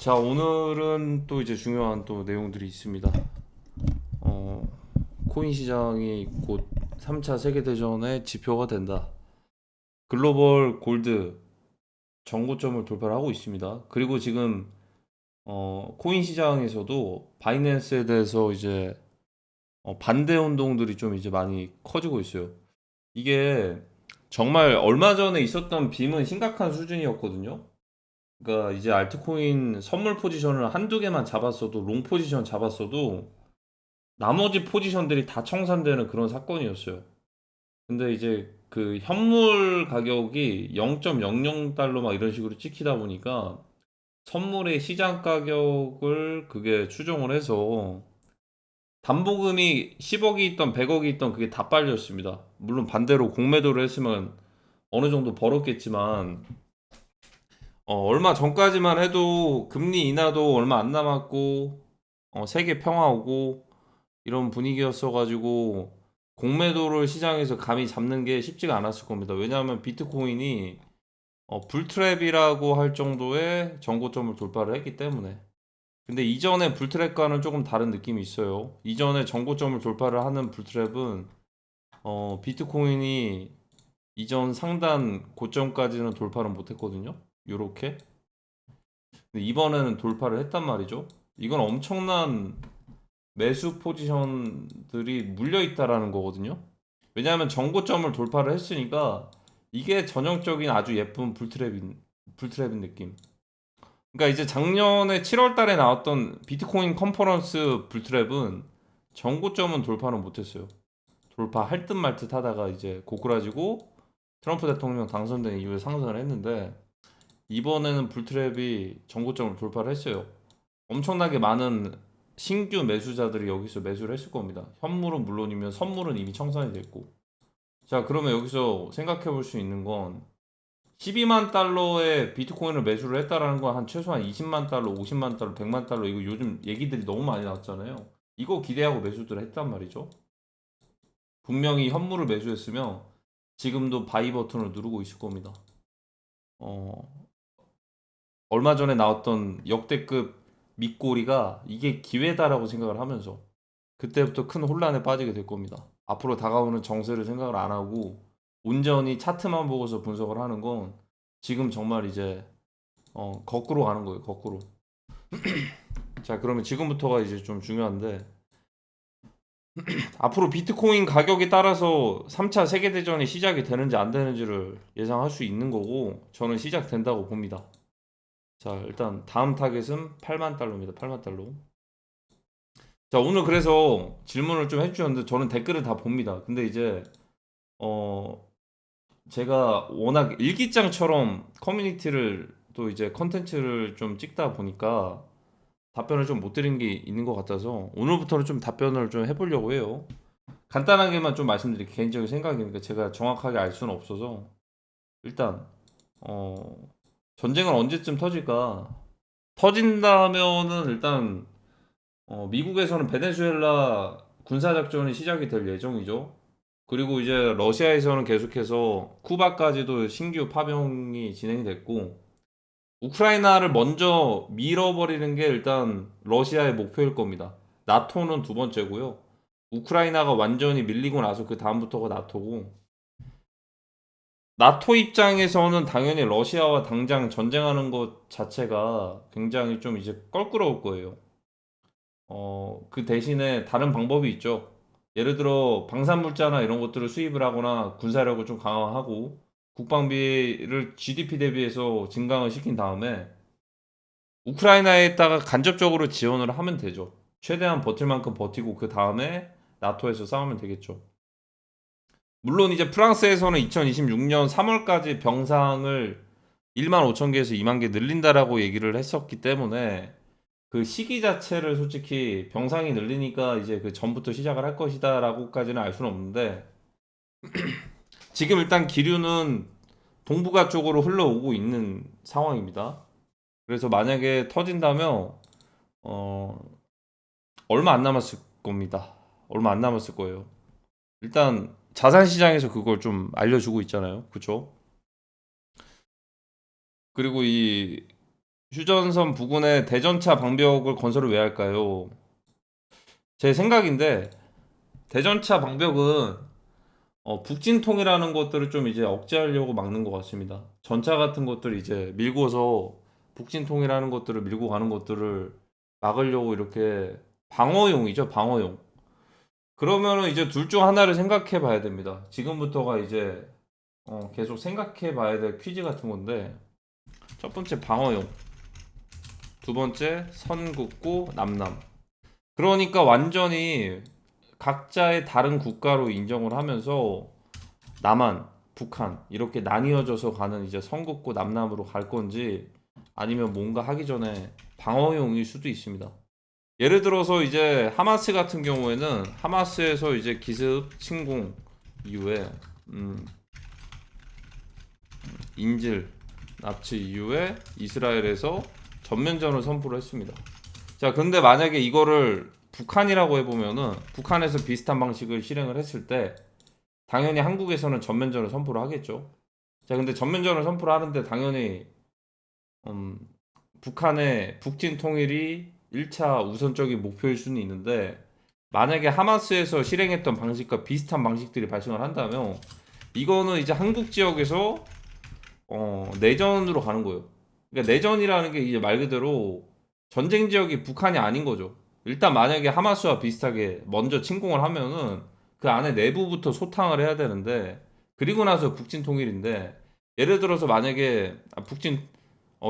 자, 오늘은 또 이제 중요한 또 내용들이 있습니다. 어, 코인 시장이 곧 3차 세계대전의 지표가 된다. 글로벌 골드 정고점을 돌파를 하고 있습니다. 그리고 지금 코인 시장에서도 바이낸스에 대해서 이제 반대 운동들이 좀 이제 많이 커지고 있어요. 이게 정말 얼마 전에 있었던 빔은 심각한 수준이었거든요. 그러니까 이제 알트코인 선물 포지션을 한두 개만 잡았어도 롱 포지션 잡았어도 나머지 포지션들이 다 청산되는 그런 사건이었어요. 근데 이제 그 현물 가격이 0.00달러 막 이런 식으로 찍히다 보니까 선물의 시장 가격을 그게 추정을 해서 담보금이 10억이 있던 100억이 있던 그게 다 빨렸습니다. 물론 반대로 공매도를 했으면 어느 정도 벌었겠지만 얼마 전까지만 해도 금리 인하도 얼마 안 남았고 세계 평화 오고 이런 분위기였어가지고 공매도를 시장에서 감히 잡는 게 쉽지가 않았을 겁니다. 왜냐하면 비트코인이 불트랩이라고 할 정도의 정고점을 돌파를 했기 때문에. 근데 이전에 불트랩과는 조금 다른 느낌이 있어요. 이전에 정고점을 돌파를 하는 불트랩은 비트코인이 이전 상단 고점까지는 돌파를 못했거든요. 요렇게. 근데 이번에는 돌파를 했단 말이죠. 이건 엄청난 매수 포지션들이 물려 있다라는 거거든요. 왜냐하면 정고점을 돌파를 했으니까 이게 전형적인 아주 예쁜 불트랩인 느낌. 그러니까 이제 작년에 7월 달에 나왔던 비트코인 컨퍼런스 불트랩은 정고점은 돌파는 못했어요. 돌파할 듯 말 듯 하다가 이제 고꾸라지고 트럼프 대통령 당선된 이후에 상승을 했는데 이번에는 불트랩이 정고점을 돌파를 했어요. 엄청나게 많은 신규 매수자들이 여기서 매수를 했을 겁니다. 현물은 물론이면 선물은 이미 청산이 됐고. 자, 그러면 여기서 생각해 볼 수 있는 건 12만 달러의 비트코인을 매수를 했다라는 건 한 최소한 20만 달러, 50만 달러, 100만 달러 이거 요즘 얘기들이 너무 많이 나왔잖아요. 이거 기대하고 매수들을 했단 말이죠. 분명히 현물을 매수했으면 지금도 바이 버튼을 누르고 있을 겁니다. 어, 얼마 전에 나왔던 역대급 밑꼬리가 이게 기회다라고 생각을 하면서 그때부터 큰 혼란에 빠지게 될 겁니다. 앞으로 다가오는 정세를 생각을 안 하고 온전히 차트만 보고서 분석을 하는 건 지금 정말 이제 거꾸로 가는 거예요. 거꾸로. 자, 그러면 지금부터가 이제 좀 중요한데 앞으로 비트코인 가격에 따라서 3차 세계대전이 시작이 되는지 안 되는지를 예상할 수 있는 거고 저는 시작된다고 봅니다. 자, 일단 다음 타겟은 8만 달러입니다. 8만 달러. 자, 오늘 그래서 질문을 좀 해주셨는데 저는 댓글을 다 봅니다. 근데 이제 어 제가 워낙 일기장처럼 커뮤니티를 또 이제 컨텐츠를 좀 찍다 보니까 답변을 좀 못 드린 게 있는 것 같아서 오늘부터는 좀 답변을 좀 해보려고 해요. 간단하게만 좀 말씀드릴게요. 개인적인 생각이니까 제가 정확하게 알 수는 없어서 일단 어 전쟁은 언제쯤 터질까? 터진다면은 일단 미국에서는 베네수엘라 군사작전이 시작이 될 예정이죠. 그리고 이제 러시아에서는 계속해서 쿠바까지도 신규 파병이 진행이 됐고, 우크라이나를 먼저 밀어버리는 게 일단 러시아의 목표일 겁니다. 나토는 두 번째고요. 우크라이나가 완전히 밀리고 나서 그 다음부터가 나토고, 나토 입장에서는 당연히 러시아와 당장 전쟁하는 것 자체가 굉장히 좀 이제 껄끄러울 거예요. 그 대신에 다른 방법이 있죠. 예를 들어 방산물자나 이런 것들을 수입을 하거나 군사력을 좀 강화하고 국방비를 GDP 대비해서 증강을 시킨 다음에 우크라이나에다가 간접적으로 지원을 하면 되죠. 최대한 버틸 만큼 버티고 그 다음에 나토에서 싸우면 되겠죠. 물론 이제 프랑스에서는 2026년 3월까지 병상을 1만 5천 개에서 2만 개 늘린다라고 얘기를 했었기 때문에 그 시기 자체를 솔직히 병상이 늘리니까 이제 그 전부터 시작을 할 것이다라고까지는 알 수는 없는데 지금 일단 기류는 동북아 쪽으로 흘러오고 있는 상황입니다. 그래서 만약에 터진다면 어 얼마 안 남았을 겁니다. 얼마 안 남았을 거예요. 일단 자산 시장에서 그걸 좀 알려주고 있잖아요. 그렇죠? 그리고 이 휴전선 부근에 대전차 방벽을 건설을 왜 할까요? 제 생각인데 대전차 방벽은 북진통이라는 것들을 좀 이제 억제하려고 막는 것 같습니다. 전차 같은 것들을 이제 밀고서 북진통이라는 것들을 밀고 가는 것들을 막으려고 이렇게 방어용이죠, 방어용. 그러면은 이제 둘 중 하나를 생각해 봐야 됩니다. 지금부터가 이제 계속 생각해 봐야 될 퀴즈 같은 건데, 첫 번째 방어용, 두 번째 선 긋고 남남. 그러니까 완전히 각자의 다른 국가로 인정을 하면서 남한, 북한 이렇게 나뉘어져서 가는 이제 선 긋고 남남으로 갈 건지, 아니면 뭔가 하기 전에 방어용일 수도 있습니다. 예를 들어서 이제 하마스 같은 경우에는 하마스에서 이제 기습 침공 이후에 인질 납치 이후에 이스라엘에서 전면전을 선포를 했습니다. 자, 근데 만약에 이거를 북한이라고 해보면은 북한에서 비슷한 방식을 실행을 했을 때 당연히 한국에서는 전면전을 선포를 하겠죠. 자, 근데 전면전을 선포를 하는데 당연히 음, 북한의 북진 통일이 1차 우선적인 목표일 수는 있는데, 만약에 하마스에서 실행했던 방식과 비슷한 방식들이 발생을 한다면 이거는 이제 한국 지역에서 내전으로 가는 거예요. 그러니까 내전이라는 게 이제 말 그대로 전쟁 지역이 북한이 아닌 거죠. 일단 만약에 하마스와 비슷하게 먼저 침공을 하면은 그 안에 내부부터 소탕을 해야 되는데, 그리고 나서 북진 통일인데, 예를 들어서 만약에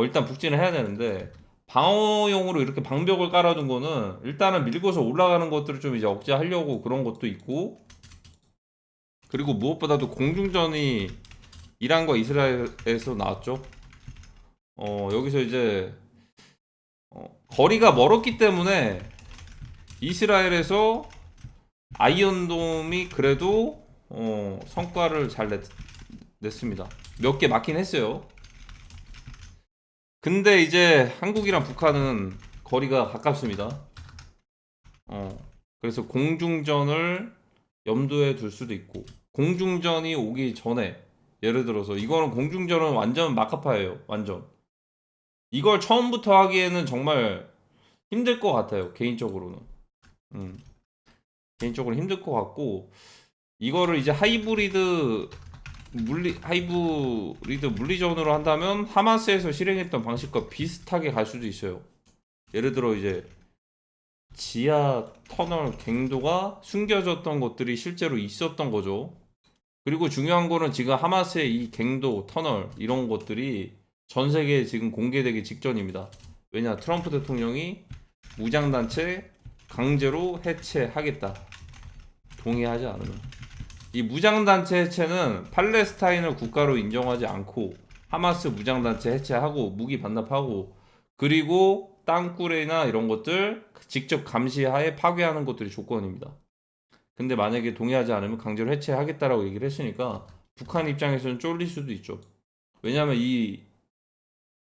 일단 북진을 해야 되는데 방어용으로 이렇게 방벽을 깔아둔 거는 일단은 밀고서 올라가는 것들을 좀 이제 억제하려고 그런 것도 있고, 그리고 무엇보다도 공중전이 이란과 이스라엘에서 나왔죠. 여기서 이제 거리가 멀었기 때문에 이스라엘에서 아이언돔이 그래도 성과를 잘 냈습니다. 몇 개 맞긴 했어요. 근데 이제 한국이랑 북한은 거리가 가깝습니다. 그래서 공중전을 염두에 둘 수도 있고, 공중전이 오기 전에 예를 들어서 이거는 공중전은 완전 막하파예요. 완전. 이걸 처음부터 하기에는 정말 힘들 것 같아요. 개인적으로는. 음, 개인적으로 힘들 것 같고, 이거를 이제 하이브리드 물리전으로 한다면 하마스에서 실행했던 방식과 비슷하게 갈 수도 있어요. 예를 들어 이제 지하 터널 갱도가 숨겨졌던 것들이 실제로 있었던 거죠. 그리고 중요한 거는 지금 하마스의 이 갱도 터널 이런 것들이 전 세계에 지금 공개되기 직전입니다. 왜냐, 트럼프 대통령이 무장단체 강제로 해체하겠다, 동의하지 않으면. 이 무장단체 해체는 팔레스타인을 국가로 인정하지 않고 하마스 무장단체 해체하고 무기 반납하고, 그리고 땅굴이나 이런 것들 직접 감시하에 파괴하는 것들이 조건입니다. 근데 만약에 동의하지 않으면 강제로 해체하겠다라고 얘기를 했으니까 북한 입장에서는 쫄릴 수도 있죠. 왜냐하면 이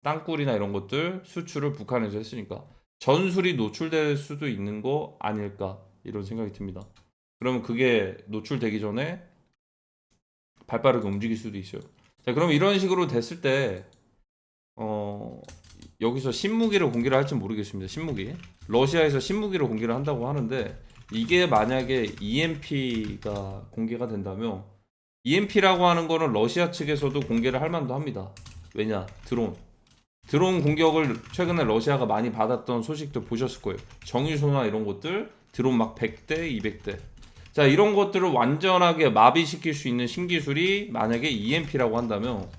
땅굴이나 이런 것들 수출을 북한에서 했으니까 전술이 노출될 수도 있는 거 아닐까, 이런 생각이 듭니다. 그러면 그게 노출되기 전에 발빠르게 움직일 수도 있어요. 자, 그럼 이런 식으로 됐을 때 어, 여기서 신무기를 공개를 할지 모르겠습니다. 신무기. 러시아에서 신무기를 공개를 한다고 하는데, 이게 만약에 EMP가 공개가 된다면, EMP라고 하는 거는 러시아 측에서도 공개를 할 만도 합니다. 왜냐? 드론 공격을 최근에 러시아가 많이 받았던 소식도 보셨을 거예요. 정유소나 이런 것들 드론 막 100대, 200대. 자, 이런 것들을 완전하게 마비시킬 수 있는 신기술이 만약에 EMP라고 한다면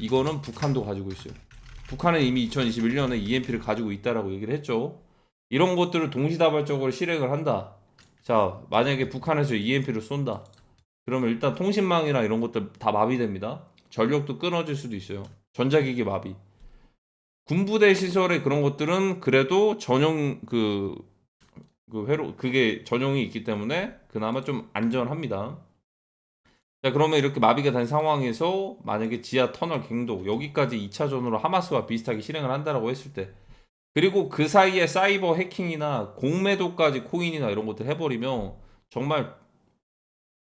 이거는 북한도 가지고 있어요. 북한은 이미 2021년에 EMP를 가지고 있다라고 얘기를 했죠. 이런 것들을 동시다발적으로 실행을 한다. 자, 만약에 북한에서 EMP를 쏜다. 그러면 일단 통신망이나 이런 것들 다 마비됩니다. 전력도 끊어질 수도 있어요. 전자기기 마비. 군부대 시설의 그런 것들은 그래도 전용 그게 전용이 있기 때문에 그나마 좀 안전합니다. 자, 그러면 이렇게 마비가 된 상황에서 만약에 지하 터널 갱도 여기까지 2차전으로 하마스와 비슷하게 실행을 한다라고 했을 때, 그리고 그 사이에 사이버 해킹이나 공매도까지 코인이나 이런 것들 해버리면 정말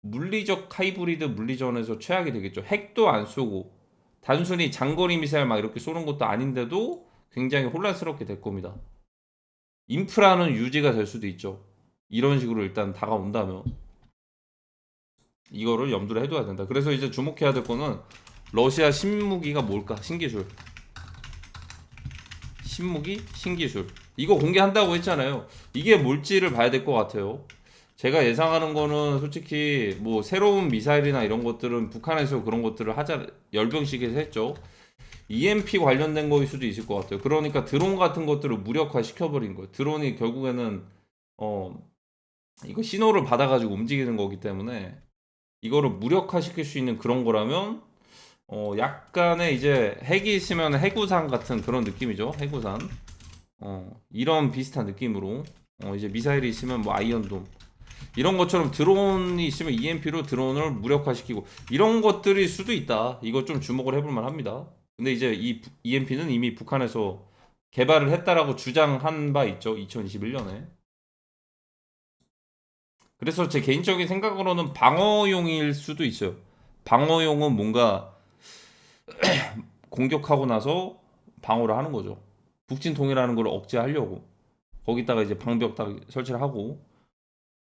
물리적 하이브리드 물리전에서 최악이 되겠죠. 핵도 안 쏘고 단순히 장거리 미사일 막 이렇게 쏘는 것도 아닌데도 굉장히 혼란스럽게 될 겁니다. 인프라는 유지가 될 수도 있죠. 이런 식으로 일단 다가온다면 이거를 염두를 해둬야 된다. 그래서 이제 주목해야 될 거는 러시아 신무기가 뭘까? 신기술. 신무기, 신기술. 이거 공개한다고 했잖아요. 이게 뭘지를 봐야 될 것 같아요. 제가 예상하는 거는 솔직히 뭐 새로운 미사일이나 이런 것들은 북한에서 그런 것들을 하자 열병식에서 했죠. EMP 관련된 거일 수도 있을 것 같아요. 그러니까 드론 같은 것들을 무력화 시켜버린 거예요. 드론이 결국에는 이거 신호를 받아가지고 움직이는 거기 때문에 이거를 무력화 시킬 수 있는 그런 거라면 약간의 이제 핵이 있으면 해구산 같은 그런 느낌이죠. 해구산. 이런 비슷한 느낌으로 이제 미사일이 있으면 뭐 아이언돔 이런 것처럼 드론이 있으면 EMP로 드론을 무력화시키고 이런 것들일 수도 있다. 이거 좀 주목을 해볼 만합니다. 근데 이제 이 EMP는 이미 북한에서 개발을 했다라고 주장한 바 있죠. 2021년에. 그래서 제 개인적인 생각으로는 방어용일 수도 있어요. 방어용은 뭔가 공격하고 나서 방어를 하는 거죠. 북진 통일하는 걸 억제하려고. 거기다가 이제 방벽 딱 설치를 하고.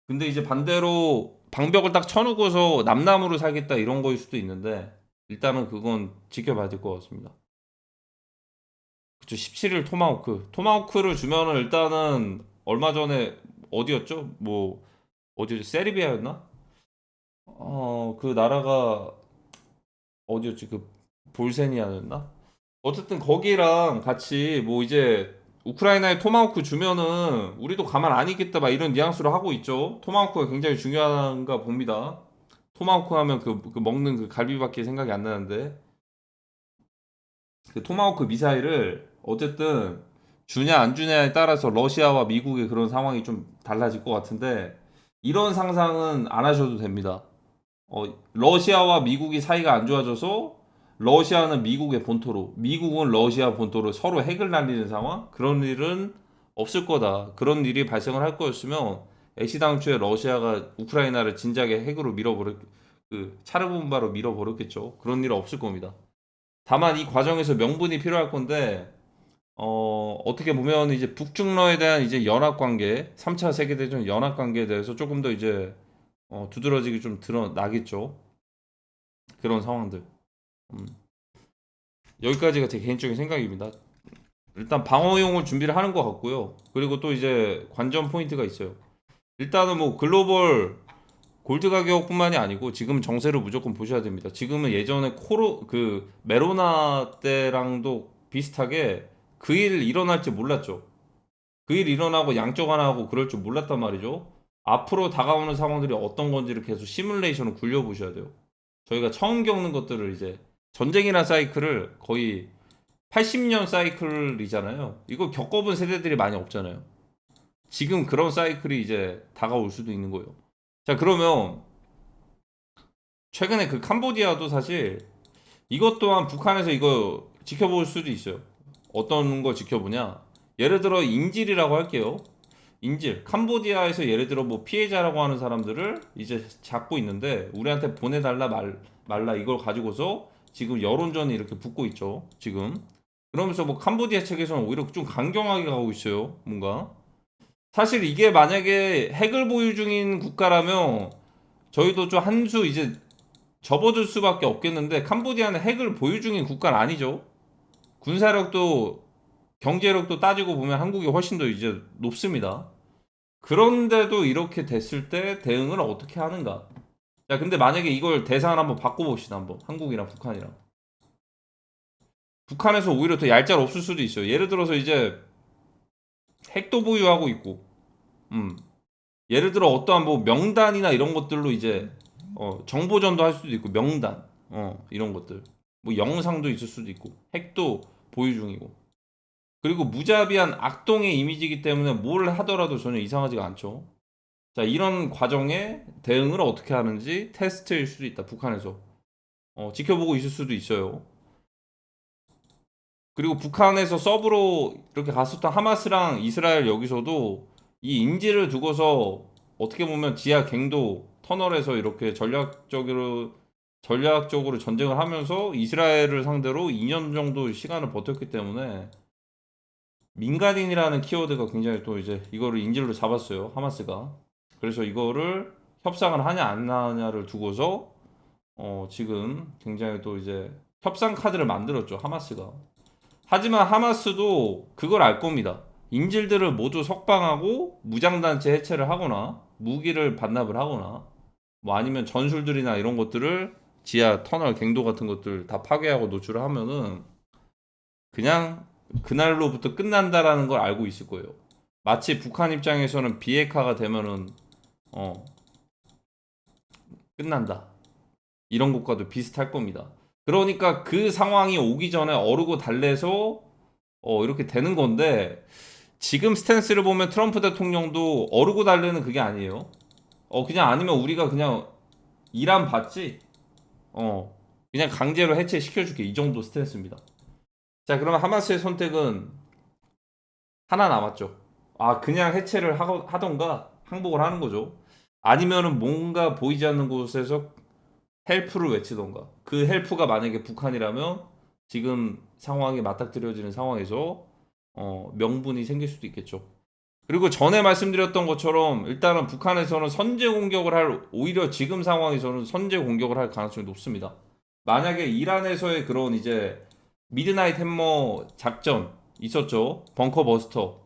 근데 이제 반대로 방벽을 딱 쳐놓고서 남남으로 살겠다 이런 거일 수도 있는데 일단은 그건 지켜봐야 될 것 같습니다. 그쵸, 17일 토마호크. 토마호크를 주면은 일단은 얼마 전에 어디였죠? 뭐 어디였죠? 세르비아였나? 그 나라가 어디였지? 그 볼세니아였나? 어쨌든 거기랑 같이 뭐 이제 우크라이나에 토마호크 주면은 우리도 가만 안 있겠다 막 이런 뉘앙스로 하고 있죠. 토마호크가 굉장히 중요한가 봅니다. 토마호크 하면 그 먹는 그 갈비밖에 생각이 안 나는데 그 토마호크 미사일을 어쨌든 주냐 안 주냐에 따라서 러시아와 미국의 그런 상황이 좀 달라질 것 같은데 이런 상상은 안 하셔도 됩니다. 러시아와 미국이 사이가 안 좋아져서 러시아는 미국의 본토로, 미국은 러시아 본토로 서로 핵을 날리는 상황? 그런 일은 없을 거다. 그런 일이 발생을 할 거였으면 애시당초에 러시아가 우크라이나를 진작에 핵으로 그 차르본바로 밀어버렸겠죠. 그런 일은 없을 겁니다. 다만 이 과정에서 명분이 필요할 건데 어떻게 보면 이제 북중러에 대한 이제 연합 관계, 3차 세계대전 연합 관계에 대해서 조금 더 이제 두드러지게 좀 드러나겠죠. 그런 상황들. 음. 여기까지가 제 개인적인 생각입니다. 일단 방어용을 준비를 하는 것 같고요. 그리고 또 이제 관전 포인트가 있어요. 일단은 뭐 글로벌 골드 가격뿐만이 아니고 지금 정세를 무조건 보셔야 됩니다. 지금은 예전에 그 메로나 때랑도 비슷하게 그 일 일어날지 몰랐죠. 그 일 일어나고 양적 완화하고 그럴 줄 몰랐단 말이죠. 앞으로 다가오는 상황들이 어떤 건지를 계속 시뮬레이션을 굴려보셔야 돼요. 저희가 처음 겪는 것들을 이제 전쟁이나 사이클을 거의 80년 사이클이잖아요. 이거 겪어본 세대들이 많이 없잖아요. 지금 그런 사이클이 이제 다가올 수도 있는 거예요. 자, 그러면 최근에 그 캄보디아도 사실 이것 또한 북한에서 이거 지켜볼 수도 있어요. 어떤 걸 지켜보냐? 예를 들어 인질이라고 할게요. 인질. 캄보디아에서 예를 들어 뭐 피해자라고 하는 사람들을 이제 잡고 있는데 우리한테 보내달라 말라 이걸 가지고서 지금 여론전이 이렇게 붙고 있죠. 지금. 그러면서 뭐 캄보디아 측에서는 오히려 좀 강경하게 가고 있어요. 뭔가. 사실 이게 만약에 핵을 보유 중인 국가라면 저희도 좀 한 수 이제 접어들 수밖에 없겠는데 캄보디아는 핵을 보유 중인 국가는 아니죠. 군사력도 경제력도 따지고 보면 한국이 훨씬 더 이제 높습니다. 그런데도 이렇게 됐을 때 대응을 어떻게 하는가? 자, 근데 만약에 이걸 대상을 한번 바꿔봅시다. 한번 한국이랑 북한이랑. 북한에서 오히려 더 얄짤 없을 수도 있어요. 예를 들어서 이제 핵도 보유하고 있고, 음, 예를 들어 어떠한 뭐 명단이나 이런 것들로 이제 정보전도 할 수도 있고 명단, 이런 것들, 뭐 영상도 있을 수도 있고 핵도 보유 중이고. 그리고 무자비한 악동의 이미지이기 때문에 뭘 하더라도 전혀 이상하지가 않죠. 자, 이런 과정에 대응을 어떻게 하는지 테스트일 수도 있다. 북한에서 지켜보고 있을 수도 있어요. 그리고 북한에서 서브로 이렇게 갔었던 하마스랑 이스라엘 여기서도 이 인지를 두고서 어떻게 보면 지하 갱도 터널에서 이렇게 전략적으로 전쟁을 하면서 이스라엘을 상대로 2년 정도 시간을 버텼기 때문에 민간인이라는 키워드가 굉장히 또 이제 이거를 인질로 잡았어요, 하마스가. 그래서 이거를 협상을 하냐 안 하냐를 두고서 지금 굉장히 또 이제 협상 카드를 만들었죠, 하마스가. 하지만 하마스도 그걸 알 겁니다. 인질들을 모두 석방하고 무장단체 해체를 하거나 무기를 반납을 하거나 뭐 아니면 전술들이나 이런 것들을 지하 터널 갱도 같은 것들 다 파괴하고 노출을 하면은 그냥 그날로부터 끝난다라는 걸 알고 있을 거예요. 마치 북한 입장에서는 비핵화가 되면은 어 끝난다 이런 것과도 비슷할 겁니다. 그러니까 그 상황이 오기 전에 어르고 달래서 이렇게 되는 건데 지금 스탠스를 보면 트럼프 대통령도 어르고 달래는 그게 아니에요. 그냥 아니면 우리가 그냥 이란 받지 그냥 강제로 해체시켜줄게 이 정도 스탠스입니다. 자, 그러면 하마스의 선택은 하나 남았죠. 그냥 해체를 하던가 항복을 하는 거죠. 아니면은 뭔가 보이지 않는 곳에서 헬프를 외치던가. 그 헬프가 만약에 북한이라면 지금 상황이 맞닥뜨려지는 상황에서 명분이 생길 수도 있겠죠. 그리고 전에 말씀드렸던 것처럼 일단은 북한에서는 선제 공격을 오히려 지금 상황에서는 선제 공격을 할 가능성이 높습니다. 만약에 이란에서의 그런 이제 미드나잇 햄머 작전 있었죠. 벙커 버스터.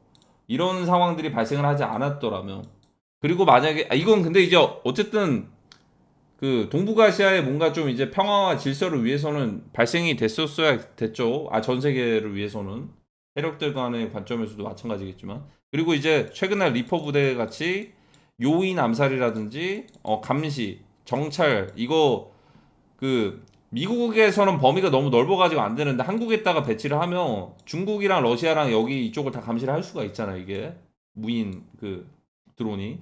이런 상황들이 발생을 하지 않았더라면. 그리고 만약에, 이건 근데 이제 어쨌든 그 동북아시아의 뭔가 좀 이제 평화와 질서를 위해서는 발생이 됐었어야 됐죠. 전 세계를 위해서는. 세력들 간의 관점에서도 마찬가지겠지만. 그리고 이제 최근에 리퍼 부대 같이 요인 암살이라든지 감시, 정찰 이거 그 미국에서는 범위가 너무 넓어가지고 안 되는데 한국에다가 배치를 하면 중국이랑 러시아랑 여기 이쪽을 다 감시를 할 수가 있잖아 이게 무인 그 드론이.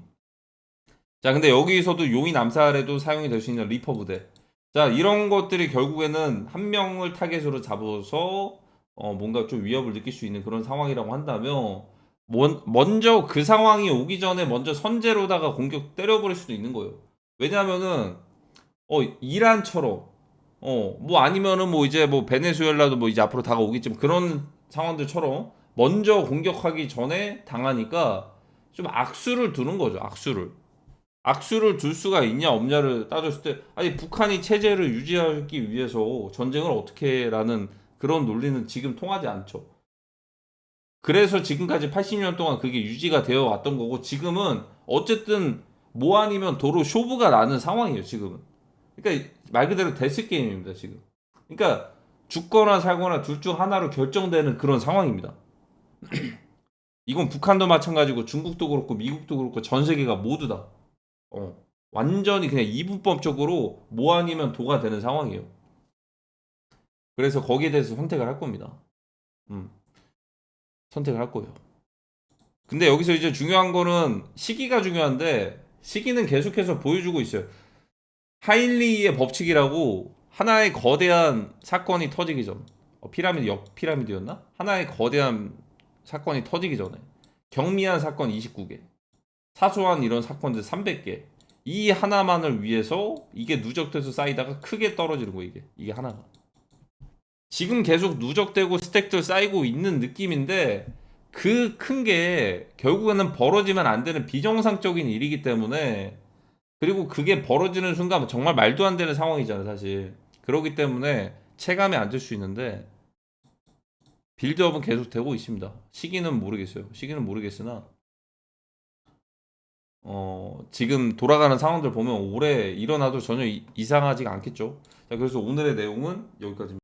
자, 근데 여기서도 요인 암살에도 사용이 될 수 있는 리퍼 부대. 자, 이런 것들이 결국에는 한 명을 타겟으로 잡아서 뭔가 좀 위협을 느낄 수 있는 그런 상황이라고 한다면 먼저 그 상황이 오기 전에 먼저 선제로다가 공격 때려버릴 수도 있는 거예요. 왜냐하면은 이란처럼 뭐 아니면은 뭐 이제 뭐 베네수엘라도 뭐 이제 앞으로 다가오겠지만 그런 상황들처럼 먼저 공격하기 전에 당하니까 좀 악수를 두는 거죠. 악수를 둘 수가 있냐 없냐를 따졌을 때 아니 북한이 체제를 유지하기 위해서 전쟁을 어떻게 라는 그런 논리는 지금 통하지 않죠. 그래서 지금까지 80년 동안 그게 유지가 되어 왔던 거고 지금은 어쨌든 뭐 아니면 도로 쇼부가 나는 상황이에요 지금은. 그러니까 말 그대로 데스 게임입니다 지금. 그러니까 죽거나 살거나 둘 중 하나로 결정되는 그런 상황입니다. 이건 북한도 마찬가지고 중국도 그렇고 미국도 그렇고 전 세계가 모두 다 완전히 그냥 이분법적으로 뭐 아니면 도가 되는 상황이에요. 그래서 거기에 대해서 선택을 할 겁니다. 음, 선택을 할 거예요. 근데 여기서 이제 중요한 거는 시기가 중요한데 시기는 계속해서 보여주고 있어요. 하일리의 법칙이라고 하나의 거대한 사건이 터지기 전 피라미드 옆 피라미드였나? 하나의 거대한 사건이 터지기 전에 경미한 사건 29개 사소한 이런 사건들 300개 이 하나만을 위해서 이게 누적돼서 쌓이다가 크게 떨어지는 거예요 이게 하나가 지금 계속 누적되고 스택들 쌓이고 있는 느낌인데 그 큰 게 결국에는 벌어지면 안 되는 비정상적인 일이기 때문에 그리고 그게 벌어지는 순간 정말 말도 안 되는 상황이잖아요 사실 그렇기 때문에 체감이 안 될 수 있는데 빌드업은 계속 되고 있습니다 시기는 모르겠어요 시기는 모르겠으나 지금 돌아가는 상황들 보면 올해 일어나도 전혀 이상하지가 않겠죠 자 그래서 오늘의 내용은 여기까지입니다